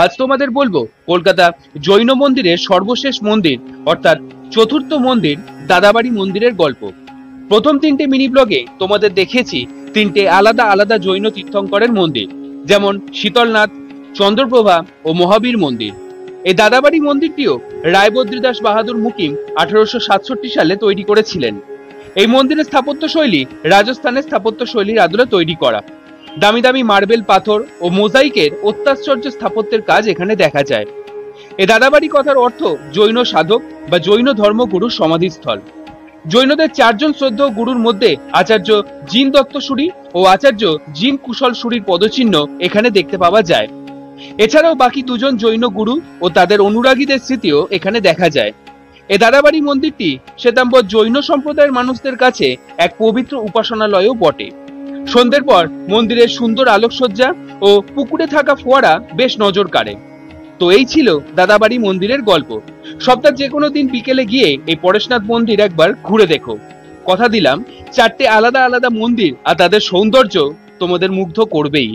আজ তোমাদের বলবো কলকাতা জৈন মন্দিরের সর্বশেষ মন্দির অর্থাৎ চতুর্থ মন্দির দাদাবাড়ি মন্দিরের গল্প। প্রথম তিনটে মিনি ব্লগে তোমাদের দেখেছি তিনটে আলাদা আলাদা জৈন তীর্থঙ্করের মন্দির, যেমন শীতলনাথ, চন্দ্রপ্রভা ও মহাবীর মন্দির। এই দাদাবাড়ি মন্দিরটিও রায়বদ্রীদাস বাহাদুর মুকিম 1867 সালে তৈরি করেছিলেন। এই মন্দিরের স্থাপত্য শৈলী রাজস্থানের স্থাপত্য শৈলীর আদলে তৈরি করা। দামি দামি মার্বেল পাথর ও মোজাইকের অত্যাশ্চর্য স্থাপত্যের কাজ এখানে দেখা যায়। এ দাদাবাড়ি কথার অর্থ জৈন সাধক বা জৈন ধর্মগুরুর সমাধিস্থল। জৈনদের চারজন শ্রদ্ধেয় গুরুর মধ্যে আচার্য জিন দত্তসুরি ও আচার্য জিন কুশল সুরির পদচিহ্ন এখানে দেখতে পাওয়া যায়। এছাড়াও বাকি দুজন জৈন গুরু ও তাদের অনুরাগীদের স্মৃতিও এখানে দেখা যায়। এ দাদাবাড়ি মন্দিরটি শ্বেতাম্বর জৈন সম্প্রদায়ের মানুষদের কাছে এক পবিত্র উপাসনালয়ও বটে। সন্ধ্যের পর মন্দিরের সুন্দর আলোকসজ্জা ও পুকুরে থাকা ফোয়ারা বেশ নজর কাড়ে। তো এই ছিল দাদাবাড়ি মন্দিরের গল্প। সপ্তাহের যে কোনো দিন বিকেলে গিয়ে এই পরেশনাথ মন্দির একবার ঘুরে দেখো। কথা দিলাম, চারটে আলাদা আলাদা মন্দির আর তাদের সৌন্দর্য তোমাদের মুগ্ধ করবেই।